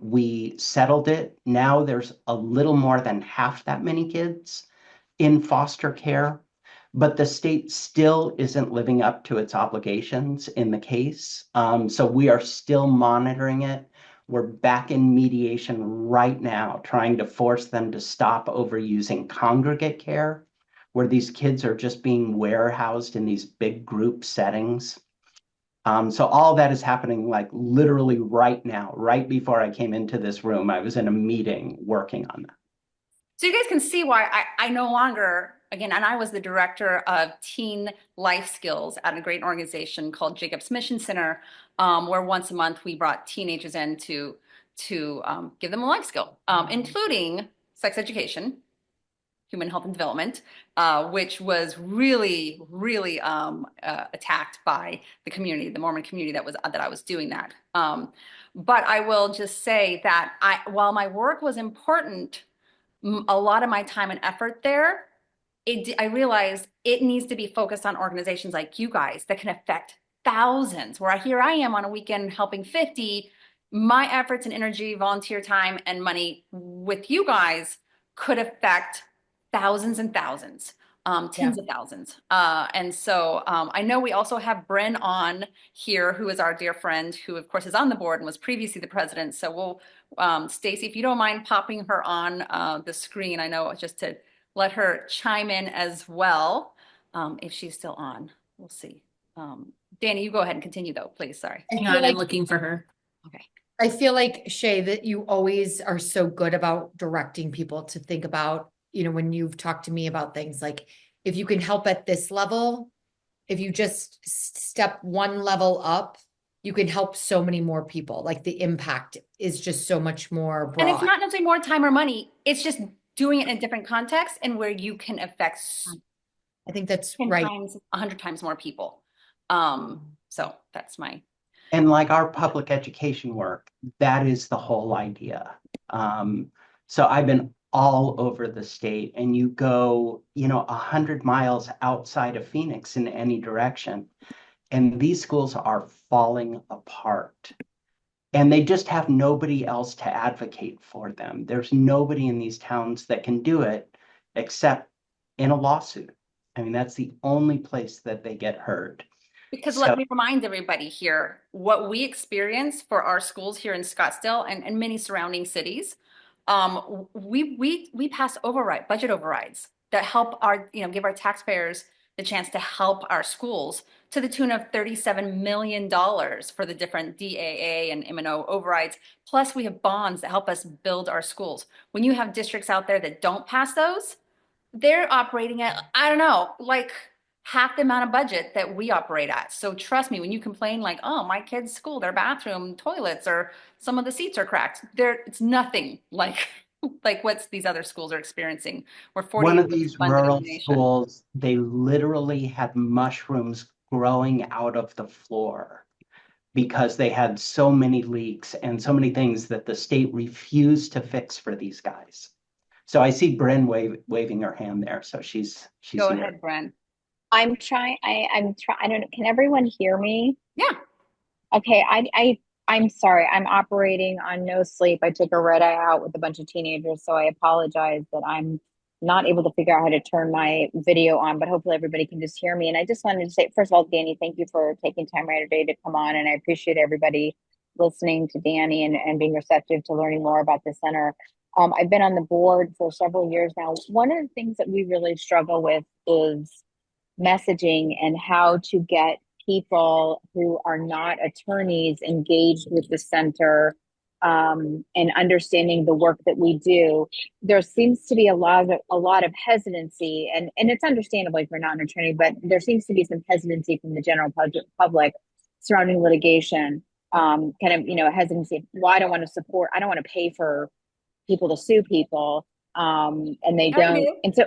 We settled it. Now there's a little more than half that many kids in foster care, but the state still isn't living up to its obligations in the case. So we are still monitoring it. We're back in mediation right now, trying to force them to stop overusing congregate care, where these kids are just being warehoused in these big group settings. So all that is happening like literally right now, right before I came into this room. I was in a meeting working on that. So you guys can see why I no longer, again, and I was the director of teen life skills at a great organization called Jacobs Mission Center, where once a month we brought teenagers in to give them a life skill, including sex education, human health and development, which was really, really attacked by the community, the Mormon community that I was doing that. But I will just say that while my work was important, a lot of my time and effort there, I realized it needs to be focused on organizations like you guys that can affect thousands. Where here I am on a weekend helping 50, my efforts and energy, volunteer time, and money with you guys could affect thousands and thousands, tens of thousands. And so I know we also have Bryn on here, who is our dear friend, who of course is on the board and was previously the president. So we'll, Stacy, if you don't mind popping her on the screen, I know just to let her chime in as well, if she's still on. We'll see. Danny, you go ahead and continue though, please. Sorry. Hang on, I'm looking for her. Okay. I feel like, Shay, that you always are so good about directing people to think about, when you've talked to me about things like, if you can help at this level, if you just step one level up, you can help so many more people. Like the impact is just so much more broad. And it's not necessarily more time or money. It's just doing it in a different context and where you can affect I think that's 10 right. times, 100 times more people. So that's my. And like our public education work, that is the whole idea. So I've been all over the state, and you go, 100 miles outside of Phoenix in any direction, and these schools are falling apart. And they just have nobody else to advocate for them. There's nobody in these towns that can do it except in a lawsuit. I mean, that's the only place that they get heard. Because So let me remind everybody here, what we experience for our schools here in Scottsdale and many surrounding cities, we pass budget overrides that help give our taxpayers the chance to help our schools to the tune of $37 million for the different DAA and M&O overrides. Plus, we have bonds that help us build our schools. When you have districts out there that don't pass those, they're operating at, I don't know, like half the amount of budget that we operate at. So trust me, when you complain like, oh, my kid's school, their bathroom toilets or some of the seats are cracked, it's nothing like like what these other schools are experiencing. We're one 48th of these funded in the rural nation. schools, they literally had mushrooms growing out of the floor because they had so many leaks and so many things that the state refused to fix for these guys. So I see Bryn waving her hand there. So she's Go here. ahead, Bren. I'm trying. I don't know. Can everyone hear me? Yeah. Okay. I'm sorry. I'm operating on no sleep. I took a red eye out with a bunch of teenagers, so I apologize that I'm not able to figure out how to turn my video on, but hopefully everybody can just hear me. And I just wanted to say, first of all, Danny, thank you for taking time right today to come on. And I appreciate everybody listening to Danny and being receptive to learning more about the center. I've been on the board for several years now. One of the things that we really struggle with is messaging and how to get people who are not attorneys engaged with the center, and understanding the work that we do. There seems to be a lot of hesitancy, and it's understandable if you're not an attorney, but there seems to be some hesitancy from the general public surrounding litigation. Kind of, hesitancy. Well, I don't want to pay for people to sue people, and they Yeah, you don't. do. And so,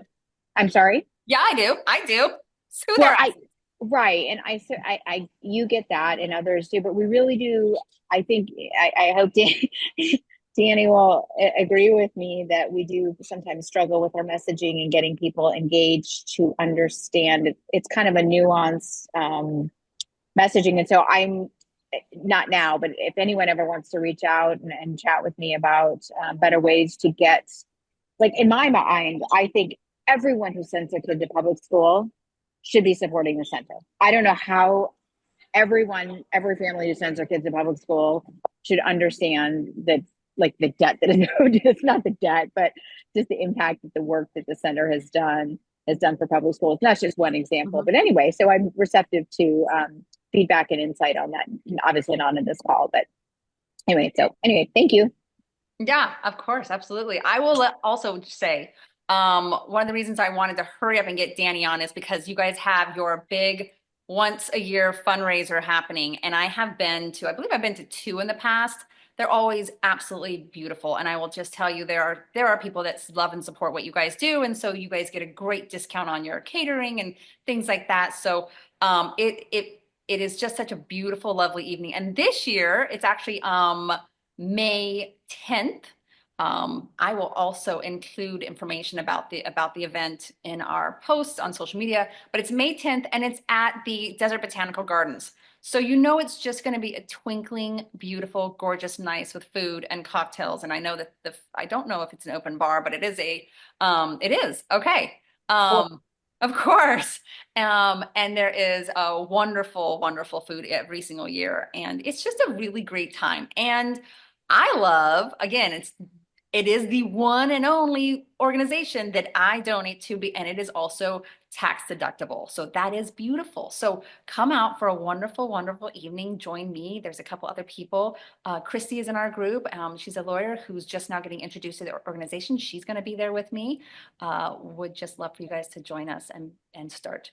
I'm sorry. Yeah, I do. I do. Sue their Well, ass. right, and you get that, and others do, but we really do. I think I hope Danny will agree with me that we do sometimes struggle with our messaging and getting people engaged to understand. It's kind of a nuance messaging, and so I'm not now, but if anyone ever wants to reach out and chat with me about better ways to get, like in my mind, I think everyone who sends their kid to public school should be supporting the center. I don't know how every family who sends their kids to public school should understand that, like the debt that is owed. It's not the debt, but just the impact that the work that the center has done for public schools. And that's just one example. Mhm. But anyway, so I'm receptive to feedback and insight on that. Obviously not in this call, but anyway, thank you. Yeah, of course, absolutely. I will also say, one of the reasons I wanted to hurry up and get Danny on is because you guys have your big once a year fundraiser happening, and I believe I've been to two in the past. They're always absolutely beautiful, and I will just tell you there are people that love and support what you guys do, and so you guys get a great discount on your catering and things like that. So, it is just such a beautiful, lovely evening. And this year, it's actually May 10th. I will also include information about the event in our posts on social media, but it's May 10th and it's at the Desert Botanical Gardens. So it's just going to be a twinkling, beautiful, gorgeous, nice with food and cocktails. And I know that I don't know if it's an open bar, but it is. Okay. Of course. And there is a wonderful, wonderful food every single year. And it's just a really great time. And I love, again, it is the one and only organization that I donate to, and it is also tax deductible. So that is beautiful. So come out for a wonderful, wonderful evening. Join me. There's a couple other people. Christy is in our group. She's a lawyer who's just now getting introduced to the organization. She's going to be there with me. Would just love for you guys to join us and start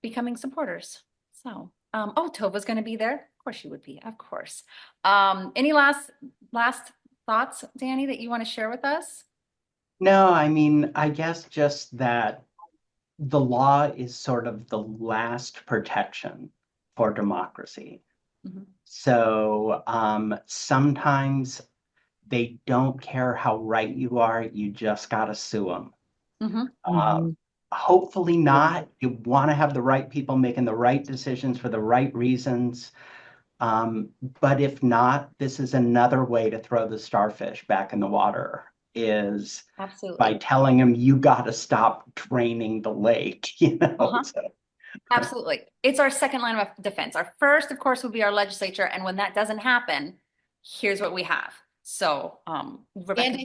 becoming supporters. So, Tova's going to be there. Of course she would be. Of course. Any last thoughts, Danny, that you want to share with us? No, I mean, I guess just that the law is sort of the last protection for democracy. Mhm. So sometimes they don't care how right you are, you just got to sue them. Mhm. Mhm. Hopefully not. You want to have the right people making the right decisions for the right reasons. But if not, this is another way to throw the starfish back in the water, is by Absolutely. telling them you got to stop draining the lake, Uh-huh. So, Absolutely. It's our second line of defense. Our first, of course, would be our legislature. And when that doesn't happen, here's what we have. So, And Rebecca.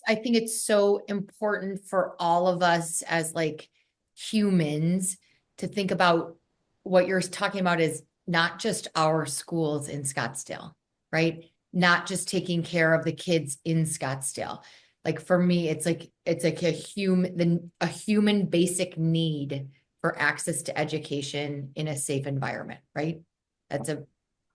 I think it's so important for all of us as like humans to think about what you're talking about is not just our schools in Scottsdale, right? Not just taking care of the kids in Scottsdale. Like for me, it's like a human basic need for access to education in a safe environment, right? That's a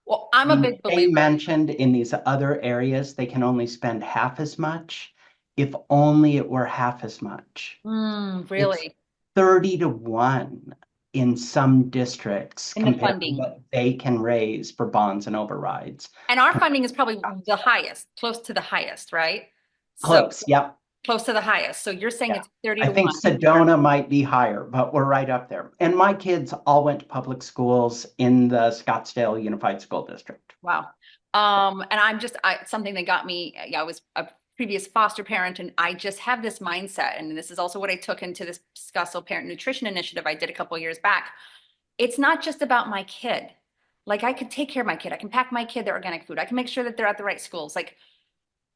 Well, I'm a mean, big they believer. mentioned in these other areas, they can only spend half as much. If only it were half as much. It's Really, 30 to 1 in some districts in the compared to funding. what they can raise for bonds and overrides. And our funding is probably the highest, close to the highest, right? So Close, yep. close to the highest. So you're saying Yeah. it's 30 I to think 1. Sedona might be higher, but we're right up there. And my kids all went to public schools in the Scottsdale Unified School District. Wow. And something that got me, yeah, I was a previous foster parent, and I just have this mindset. And this is also what I took into this Scottsdale Parent Nutrition Initiative I did a couple of years back. It's not just about my kid. Like, I could take care of my kid. I can pack my kid their organic food. I can make sure that they're at the right schools. Like,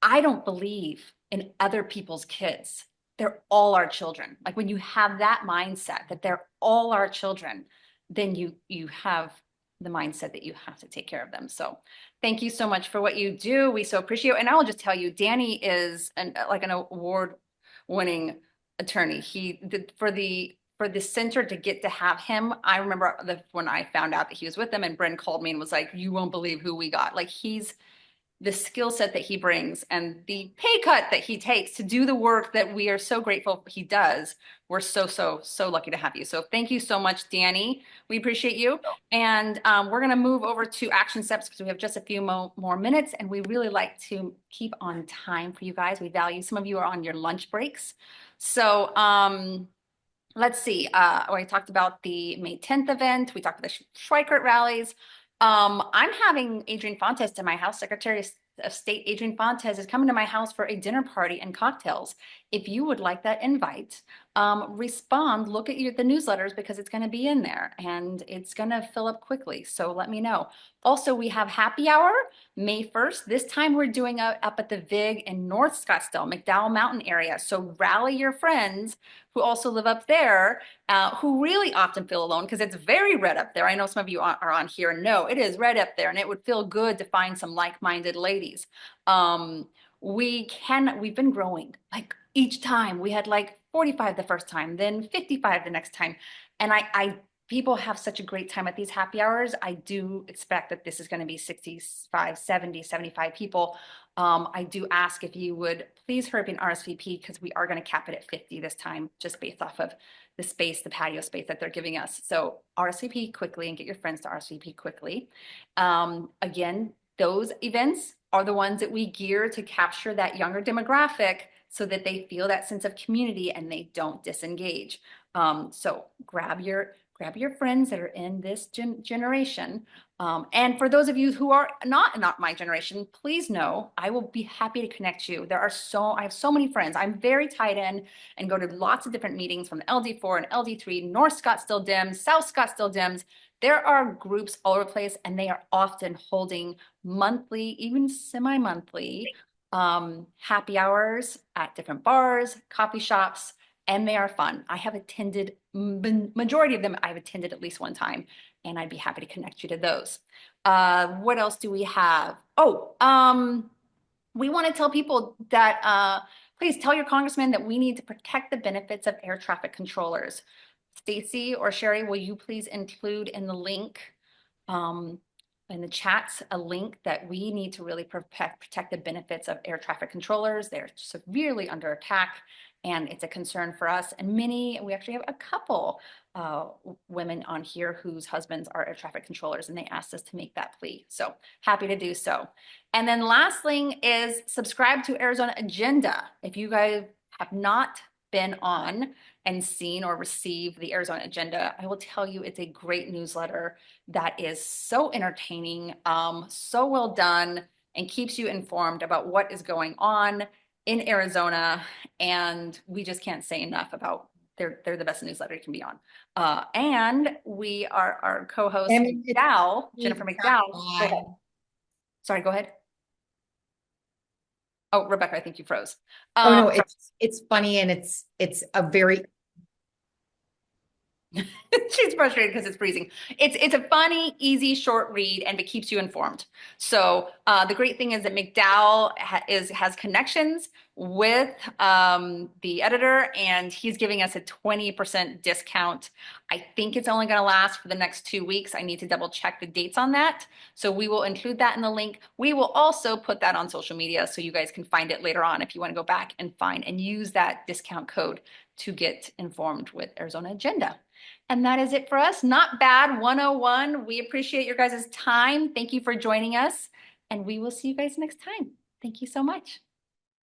I don't believe in other people's kids. They're all our children. Like, when you have that mindset that they're all our children, then you have the mindset that you have to take care of them. So thank you so much for what you do. We so appreciate it. And I'll just tell you, Danny is like an award-winning attorney. He did for the center to get to have him. I remember when I found out that he was with them, and Bryn called me and was like, "You won't believe who we got." Like, he's the skill set that he brings and the pay cut that he takes to do the work that we are so grateful he does. We're so lucky to have you. So thank you so much, Danny. We appreciate you. And we're going to move over to action steps because we have just a few more minutes, and we really like to keep on time for you guys. We value some of you are on your lunch breaks. So let's see. I talked about the May 10th event. We talked about the Schweikert rallies. I'm having Adrian Fontes to my house. Secretary of State Adrian Fontes is coming to my house for a dinner party and cocktails. If you would like that invite, respond, look at the newsletters, because it's going to be in there and it's going to fill up quickly. So let me know. Also, we have happy hour May 1st. This time we're doing up at the VIG in North Scottsdale, McDowell Mountain area. So rally your friends who also live up there, who really often feel alone because it's very red up there. I know some of you are on here and know it is red up there, and it would feel good to find some like-minded ladies. We've been growing. Like, each time we had like 45 the first time, then 55 the next time. And people have such a great time at these happy hours. I do expect that this is going to be 65, 70, 75 people. I do ask if you would please hurry up and RSVP, because we are going to cap it at 50 this time, just based off of the space, the patio space that they're giving us. So RSVP quickly and get your friends to RSVP quickly. Again, those events are the ones that we gear to capture that younger demographic so that they feel that sense of community and they don't disengage. So grab your friends that are in this generation. And for those of you who are not my generation, please know I will be happy to connect you. I have so many friends. I'm very tied in and go to lots of different meetings from the LD4 and LD3, North Scottsdale Dems, South Scottsdale Dems. There are groups all over the place, and they are often holding monthly, even semi-monthly happy hours at different bars, coffee shops, and they are fun. I have attended, majority of them I've attended at least one time, and I'd be happy to connect you to those. What else do we have? Oh, we want to tell people that please tell your congressman that we need to protect the benefits of air traffic controllers. Stacy or Sherry, will you please include in the link, in the chats, a link that we need to really protect the benefits of air traffic controllers. They're severely under attack, and it's a concern for us. And we actually have a couple women on here whose husbands are air traffic controllers, and they asked us to make that plea. So happy to do so. And then last thing is subscribe to Arizona Agenda. If you guys have not been on and seen or received the Arizona Agenda, I will tell you it's a great newsletter that is so entertaining, so well done, and keeps you informed about what is going on in Arizona. And we just can't say enough about they're the best newsletter you can be on. And we are our co-host McDowell, Jennifer McDowell. Go ahead. Sorry, go ahead. Oh, Rebecca, I think you froze. Oh no, it's funny, and it's a very She's frustrated because it's freezing. It's a funny, easy, short read, and it keeps you informed. So the great thing is that McDowell has connections with the editor, and he's giving us a 20% discount. I think it's only going to last for the next 2 weeks. I need to double check the dates on that. So we will include that in the link. We will also put that on social media so you guys can find it later on if you want to go back and find and use that discount code to get informed with Arizona Agenda. And that is it for us. Not Bad 101. We appreciate your guys' time. Thank you for joining us. And we will see you guys next time. Thank you so much.